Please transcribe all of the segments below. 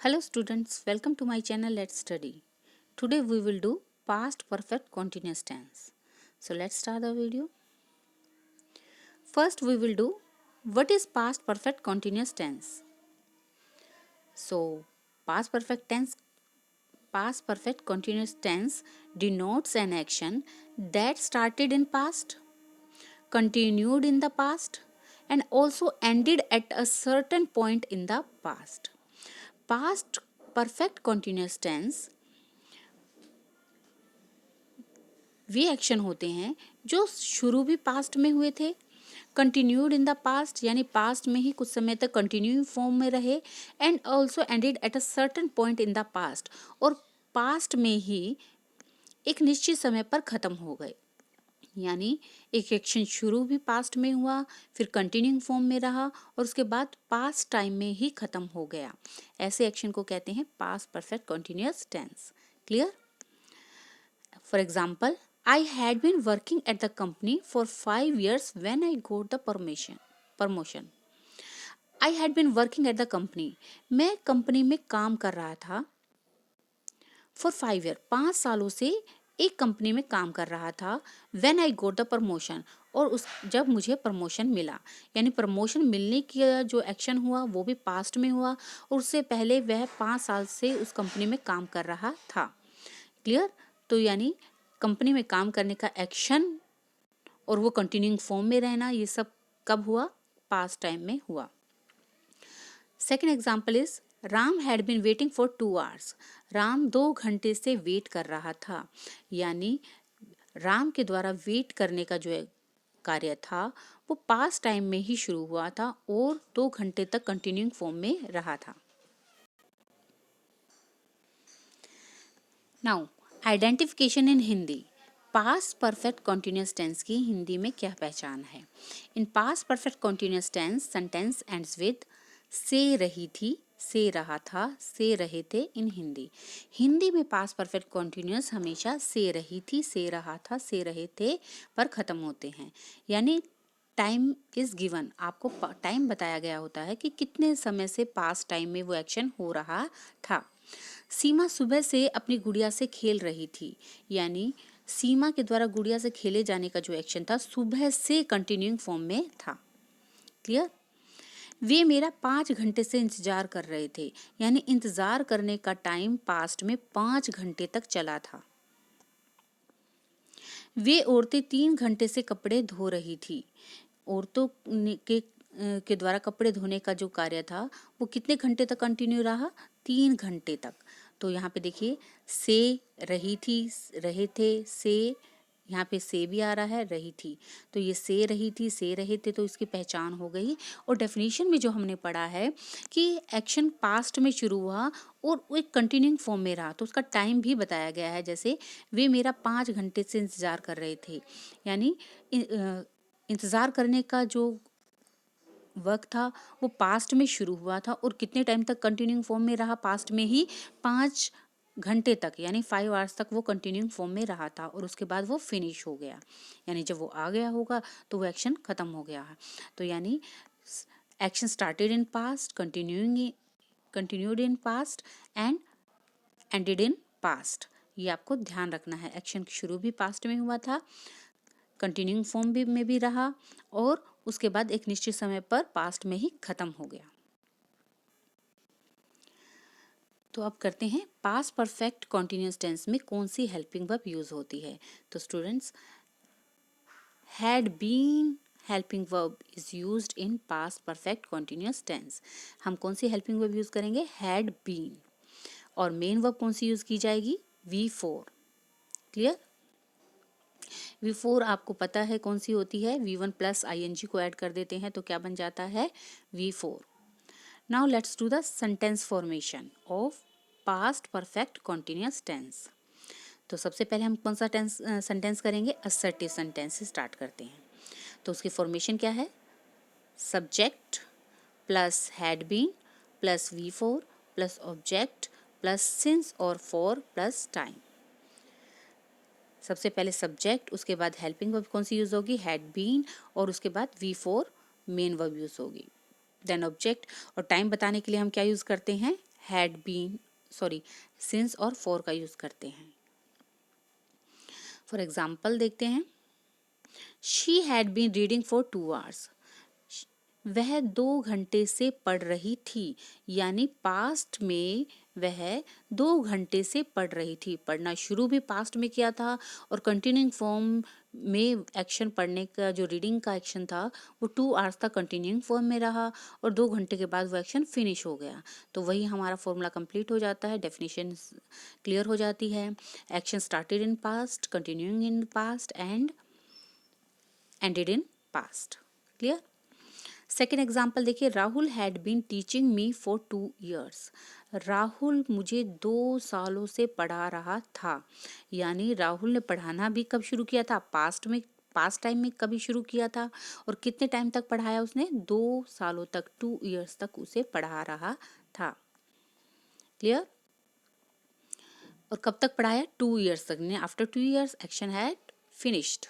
Hello students, welcome to my channel Let's Study. Today we will do past perfect continuous tense. So let's start the video. First we will do what is past perfect continuous tense. So past perfect continuous tense denotes an action that started in past, continued in the past and also ended at a certain point in the past. Past perfect continuous tense way action होते हैं जो शुरू भी past में हुए थे, continued in the past यानी past में ही कुछ समय तक कंटिन्यू फॉर्म में रहे and also ended at a certain point in the past और पास्ट में ही एक निश्चित समय पर ख़त्म हो गए। यानी एक एक्शन शुरू भी पास्ट में हुआ, फिर कंटिन्यूइंग फॉर्म में रहा और उसके बाद पास्ट टाइम में ही ख़त्म हो गया। ऐसे एक्शन को कहते हैं past perfect continuous tense. Clear? For example, I had been working at the company for 5 years when I got the promotion. I had been working at the company. मैं company में काम कर रहा था for 5 years. 5 सालों से एक company में काम कर रहा था when I got the promotion. और जब मुझे प्रमोशन मिला, यानी प्रमोशन मिलने की जो एक्शन हुआ वो भी पास्ट में हुआ और उससे पहले वह 5 साल से उस कंपनी में काम कर रहा था। क्लियर? तो यानी कंपनी में काम करने का एक्शन और वो कंटिन्यूइंग फॉर्म में रहना, ये सब कब हुआ? पास्ट टाइम में हुआ। Second example is Ram had been waiting for 2 hours. Ram 2 घंटे से वेट कर रहा था। यानी राम के द्वारा वेट करने का जो कार्य था वो पास्ट टाइम में ही शुरू हुआ था और 2 घंटे तक कंटिन्यूइंग फॉर्म में रहा था। Now identification in Hindi. Past perfect continuous tense की हिंदी में क्या पहचान है? In past perfect continuous tense sentence ends with से रही थी, से रहा था, से रहे थे इन हिंदी। हिंदी में पास्ट परफेक्ट कॉन्टिन्यूस हमेशा से रही थी, से रहा था, से रहे थे पर ख़त्म होते हैं। यानी टाइम इज गिवन, आपको टाइम बताया गया होता है कि कितने समय से पास्ट टाइम में वो एक्शन हो रहा था। सीमा सुबह से अपनी गुड़िया से खेल रही थी। यानी सीमा के द्वारा गुड़िया से खेले जाने का जो एक्शन था सुबह से कंटिन्यूइंग फॉर्म में था। क्लियर? वे मेरा 5 घंटे से इंतजार कर रहे थे। यानी इंतजार करने का टाइम पास्ट में 5 घंटे तक चला था। वे औरतें 3 घंटे से कपड़े धो रही थी। औरतों के द्वारा कपड़े धोने का जो कार्य था वो कितने घंटे तक कंटिन्यू रहा? 3 घंटे तक। तो यहाँ पे देखिए से रही थी, रहे थे, से यहाँ पे से भी आ रहा है, रही थी। तो ये से रही थी, से रहे थे, तो इसकी पहचान हो गई। और डेफिनेशन में जो हमने पढ़ा है कि एक्शन पास्ट में शुरू हुआ और वो एक कंटिन्यूइंग फॉर्म में रहा, तो उसका टाइम भी बताया गया है। जैसे वे मेरा 5 घंटे से इंतज़ार कर रहे थे। यानी इंतज़ार करने का जो वक्त था वो पास्ट में शुरू हुआ था और कितने टाइम तक कंटिन्यूइंग फॉर्म में रहा? पास्ट में ही 5 घंटे तक, यानी 5 आवर्स तक वो कंटिन्यूइंग फॉर्म में रहा था और उसके बाद वो फिनिश हो गया। यानी जब वो आ गया होगा तो वो एक्शन खत्म हो गया है। तो यानी action started in past, continued in past and ended in past. ये आपको ध्यान रखना है। एक्शन शुरू भी पास्ट में हुआ था, कंटिन्यूइंग फॉर्म भी में भी रहा और उसके बाद एक निश्चित समय पर पास्ट में ही खत्म हो गया। तो अब करते हैं पास्ट परफेक्ट कॉन्टिन्यूस टेंस में कौन सी हेल्पिंग वर्ब यूज होती है। तो students, had been helping verb is used in past perfect continuous tense. हम कौन सी हेल्पिंग वर्ब यूज करेंगे? Had been. और मेन वर्ब कौन सी यूज की जाएगी? V4। क्लियर? V4 आपको पता है कौन सी होती है? V1 प्लस ing को ऐड कर देते हैं तो क्या बन जाता है? V4। Now let's do the sentence formation of past perfect continuous tense. तो सबसे पहले हम कौन सा सेंटेंस करेंगे? असर्टिव सेंटेंस से स्टार्ट करते हैं। तो उसकी फॉर्मेशन क्या है? Subject plus had been plus V4 plus object plus since और फॉर प्लस टाइम। सबसे पहले सब्जेक्ट, उसके बाद हेल्पिंग वर्ब कौन सी यूज होगी? हैड बीन, और उसके बाद V4 मेन वर्ब यूज होगी। देन ऑब्जेक्ट, और टाइम बताने के लिए हम क्या यूज करते हैं? हैड बीन सिंस और फॉर का यूज करते हैं। फॉर एग्जाम्पल देखते हैं, she had been reading for 2 hours। वह 2 घंटे से पढ़ रही थी, यानी पास्ट में वह 2 घंटे से पढ़ रही थी। पढ़ना शुरू भी पास्ट में किया था और कंटिन्यूइंग फॉर्म में एक्शन पढ़ने का जो रीडिंग का एक्शन था वो 2 hours तक कंटिन्यूइंग फॉर्म में रहा और 2 घंटे के बाद वो एक्शन फिनिश हो गया। तो वही हमारा फॉर्मूला कंप्लीट हो जाता है, डेफिनेशन क्लियर हो जाती है। Action started in past, continuing in past and ended in past. Clear. Second example देखिए, Rahul had been teaching me for 2 years। Rahul मुझे 2 सालों से पढ़ा रहा था, यानी राहुल ने पढ़ाना भी कब शुरू किया था, पास्ट टाइम में कभी शुरू किया था और कितने टाइम तक पढ़ाया उसने, 2 सालों तक, 2 years तक उसे पढ़ा रहा था। क्लियर। और कब तक पढ़ाया, 2 years तक ने। After 2 years action had finished.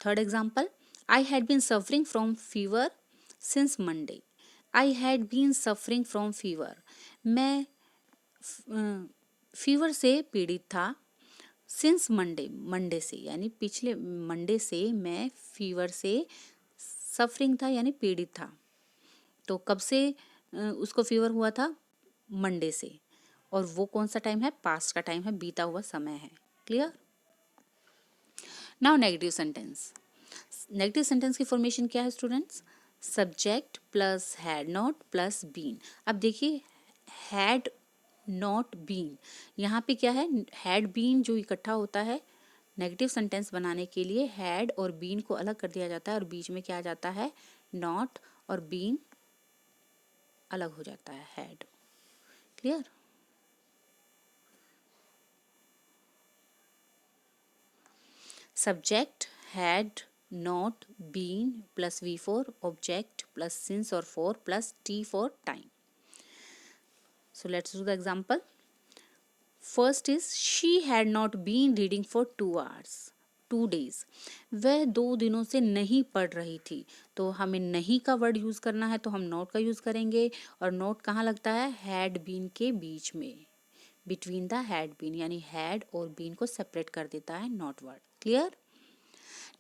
Third example, I had been suffering from fever since Monday। I had been suffering from fever। मैं फीवर से पीड़ित था। सिंस मंडे से, यानी पिछले मंडे से मैं फीवर से सफरिंग था यानी पीड़ित था। तो कब से उसको फीवर हुआ था, मंडे से। और वो कौन सा टाइम है, पास्ट का टाइम है, बीता हुआ समय है। Clear. Now negative sentence. Negative sentence की फॉर्मेशन क्या है students, subject plus had not plus been. अब देखिए, हैड नॉट बीन, यहाँ पे क्या है, हैड बीन जो इकट्ठा होता है नेगेटिव सेंटेंस बनाने के लिए, हैड और बीन को अलग कर दिया जाता है और बीच में क्या आ जाता है, नॉट, और बीन अलग हो जाता है, had. Clear. Subject had not been plus V four object plus since और for plus T for time. So let's do the example. First is, she had not been reading for 2 hours, 2 days। वह 2 दिनों से नहीं पढ़ रही थी। तो हमें नहीं का वर्ड यूज करना है तो हम नॉट का यूज करेंगे, और नॉट कहाँ लगता है, हैड बीन के बीच में, बिटवीन द हैड बीन, यानी हैड और बीन को सेपरेट कर देता है not word. Clear.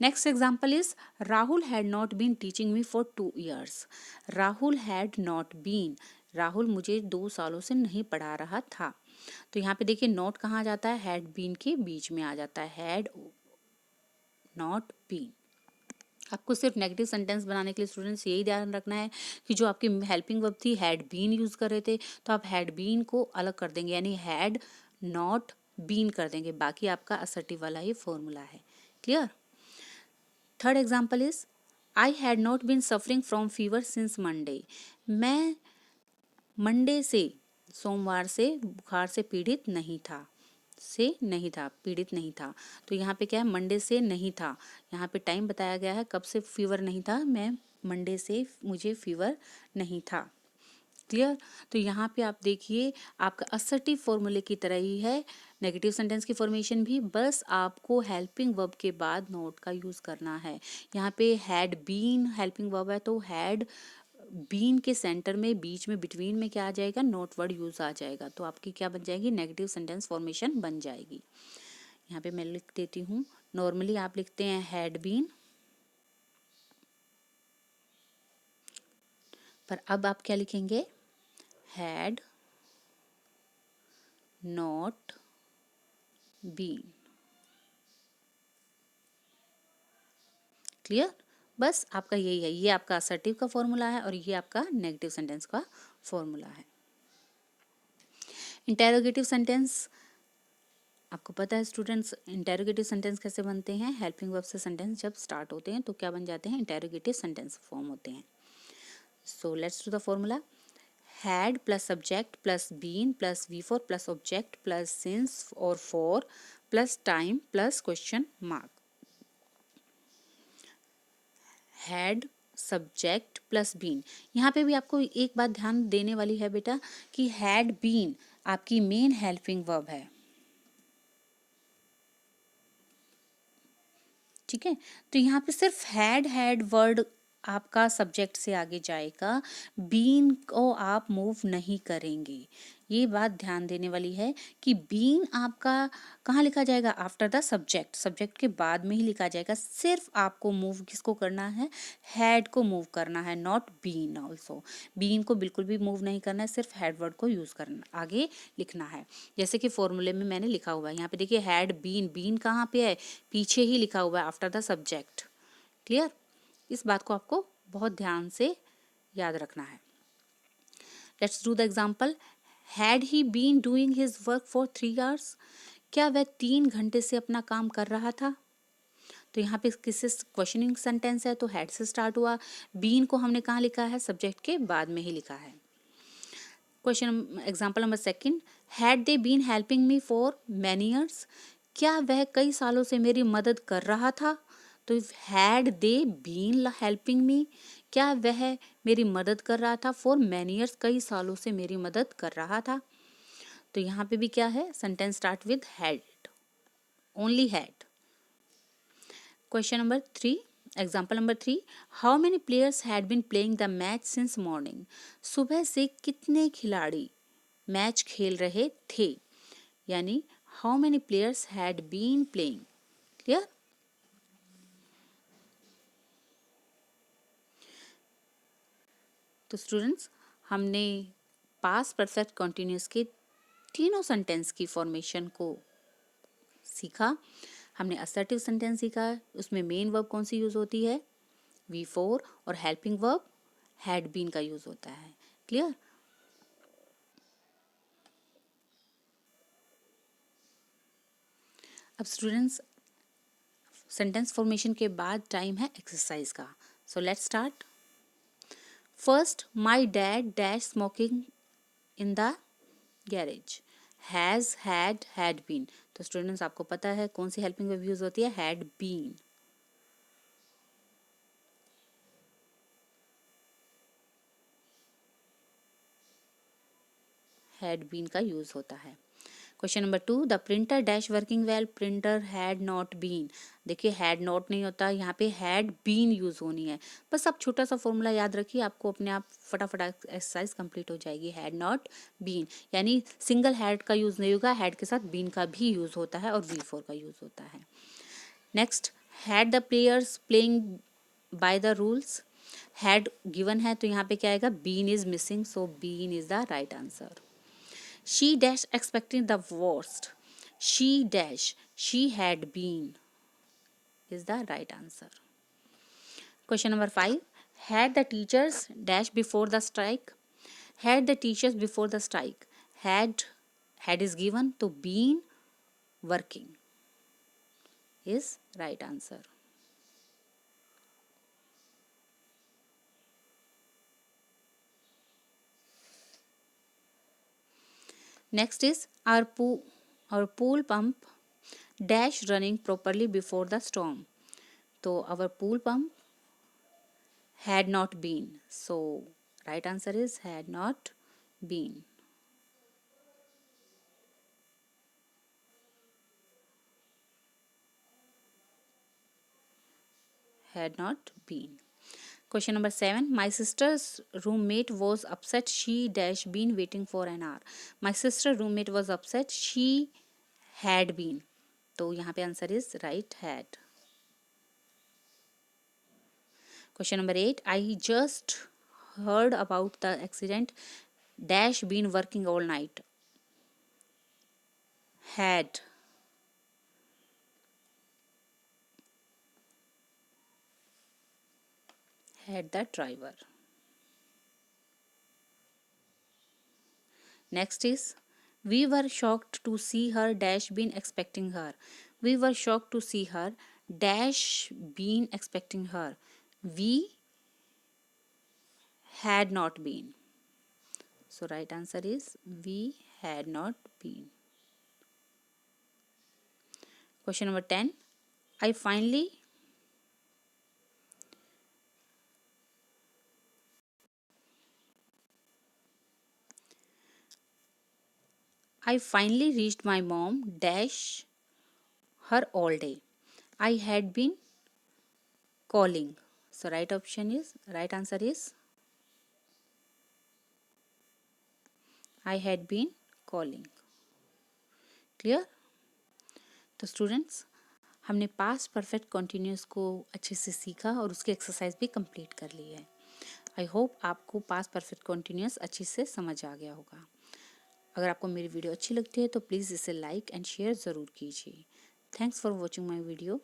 Next example is, Rahul had not been teaching me for 2 years। Rahul had not been, Rahul मुझे 2 सालों से नहीं पढ़ा रहा था। तो यहाँ पे देखिए, नॉट कहाँ आ जाता है, हैड बीन के बीच में आ जाता है, हैड नॉट बीन। आपको सिर्फ नेगेटिव सेंटेंस बनाने के लिए स्टूडेंट्स यही ध्यान रखना है कि जो आपकी हेल्पिंग वर्ब थी हैड बीन यूज कर रहे थे, तो आप हैड बीन को अलग कर देंगे, यानी हैड नॉट बीन कर देंगे। बाकी आपका असर्टिव वाला ही फॉर्मूला है। Clear. Third example is, I had not been suffering from fever since Monday. मैं मंडे से, सोमवार से बुखार से पीड़ित नहीं था, पीड़ित नहीं था। तो यहाँ पे क्या है, मंडे से नहीं था, यहाँ पे टाइम बताया गया है कब से फीवर नहीं था, मैं मंडे से मुझे फीवर नहीं था। क्लियर। तो यहाँ पे आप देखिए, आपका असर्टिव फॉर्मूले की तरह ही है नेगेटिव सेंटेंस की फॉर्मेशन भी, बस आपको हेल्पिंग वर्ब के बाद नोट का यूज करना है। यहाँ पे हैड बीन हेल्पिंग वर्ब है, तो हैड बीन के सेंटर में, बीच में, बिटवीन में क्या आ जाएगा, नोट वर्ड यूज आ जाएगा। तो आपकी क्या बन जाएगी, नेगेटिव सेंटेंस फॉर्मेशन बन जाएगी। यहाँ पे मैं लिख देती हूँ, नॉर्मली आप लिखते हैं हैड बीन, पर अब आप क्या लिखेंगे, हैड नॉट बीन। क्लियर। बस आपका यही है, ये आपका असर्टिव का फॉर्मूला है और ये आपका नेगेटिव सेंटेंस का फॉर्मूला है। इंटेरोगेटिव सेंटेंस, आपको पता है स्टूडेंट्स, इंटेरोगेटिव सेंटेंस कैसे बनते हैं, हेल्पिंग वर्ब से सेंटेंस जब स्टार्ट होते हैं तो क्या बन जाते हैं, इंटेरोगेटिव सेंटेंस फॉर्म होते हैं। So let's do the formula, had plus subject plus been plus V four plus object plus since और for plus time plus question mark. Had subject plus been, यहाँ पे भी आपको एक बात ध्यान देने वाली है बेटा कि हैड बीन आपकी मेन हेल्पिंग वर्ब है। ठीक है, तो यहाँ पे सिर्फ हैड वर्ड आपका सब्जेक्ट से आगे जाएगा, बीन को आप मूव नहीं करेंगे। ये बात ध्यान देने वाली है कि बीन आपका कहाँ लिखा जाएगा, आफ्टर द सब्जेक्ट, सब्जेक्ट के बाद में ही लिखा जाएगा। सिर्फ आपको मूव किसको करना है, हैड को मूव करना है, नॉट बीन ऑल्सो। बीन को बिल्कुल भी मूव नहीं करना है, सिर्फ हैड वर्ड को यूज करना, आगे लिखना है। जैसे कि फॉर्मूले में मैंने लिखा हुआ है यहाँ पे, देखिए हैड बीन, बीन कहाँ पे है, पीछे ही लिखा हुआ है आफ्टर द सब्जेक्ट। क्लियर, इस बात को आपको बहुत ध्यान से याद रखना है। Let's do the example. Had he been doing his work for 3 hours, क्या वह 3 घंटे से अपना काम कर रहा था। तो यहाँ पे किससे क्वेश्चनिंग सेंटेंस है, तो हैड से स्टार्ट हुआ, बीन को हमने कहाँ लिखा है, सब्जेक्ट के बाद में ही लिखा है। Question example number second, had they been helping me for many years, क्या वह कई सालों से मेरी मदद कर रहा था। तो had they been helping me, क्या वह मेरी मदद कर रहा था, फॉर मैनी ईयर्स, कई सालों से मेरी मदद कर रहा था। तो यहाँ पे भी क्या है, sentence start with had, only had. Question number 3, example number 3, how many players had been playing the match since morning, सुबह से कितने खिलाड़ी मैच खेल रहे थे, यानी how many players had been playing. Clear. तो स्टूडेंट्स, हमने पास्ट परफेक्ट कंटिन्यूअस के तीनों सेंटेंस की फॉर्मेशन को सीखा। हमने असर्टिव सेंटेंस सीखा, उसमें मेन वर्ब कौन सी यूज होती है, V4, और हेल्पिंग वर्ब हैड बीन का यूज होता है। क्लियर। अब स्टूडेंट्स, सेंटेंस फॉर्मेशन के बाद टाइम है एक्सरसाइज का। So let's start. First, my dad dash smoking in the garage, has had been. तो स्टूडेंट्स, आपको पता है कौन सी हेल्पिंग वर्ब यूज होती है, हैड बीन। हैड बीन का यूज होता है। Question number 2, the printer dash working well, printer had not been. देखिए हैड नॉट नहीं होता, यहाँ पे हैड बीन यूज होनी है। बस आप छोटा सा फॉर्मूला याद रखिए, आपको अपने आप फटाफट एक्सरसाइज कंप्लीट हो जाएगी। हैड नॉट बीन, यानी सिंगल हैड का यूज नहीं होगा, हैड के साथ बीन का भी यूज होता है, और V4 का यूज होता है। Next, had the players playing by the rules, had given है तो यहाँ पे क्या आएगा, been is missing, so been is the right answer. She dash expecting the worst. She dash, she had been is the right answer. Question number 5. Had the teachers dash before the strike? Had the teachers before the strike? Had is given to been working is right answer. Next is our pool pump dash running properly before the storm. So our pool pump had not been. So right answer is had not been. Had not been. Question number 7. My sister's roommate was upset. She dash been waiting for an hour. My sister roommate was upset. She had been. तो यहाँ पे answer is right had. Question number 8. I just heard about the accident. Dash been working all night. Had the driver. Next is, we were shocked to see her dash been expecting her. We were shocked to see her dash been expecting her. We had not been. So right answer is we had not been. Question number 10. I finally reached my mom dash her all day. I had been calling. So right answer is I had been calling. Clear? तो students, हमने past perfect continuous को अच्छे से सीखा और उसकी exercise भी complete कर ली है। आई होप आपको पास्ट परफेक्ट कॉन्टिन्यूस अच्छे से समझ आ गया होगा। अगर आपको मेरी वीडियो अच्छी लगती है तो प्लीज़ इसे लाइक एंड शेयर ज़रूर कीजिए। Thanks for watching my video.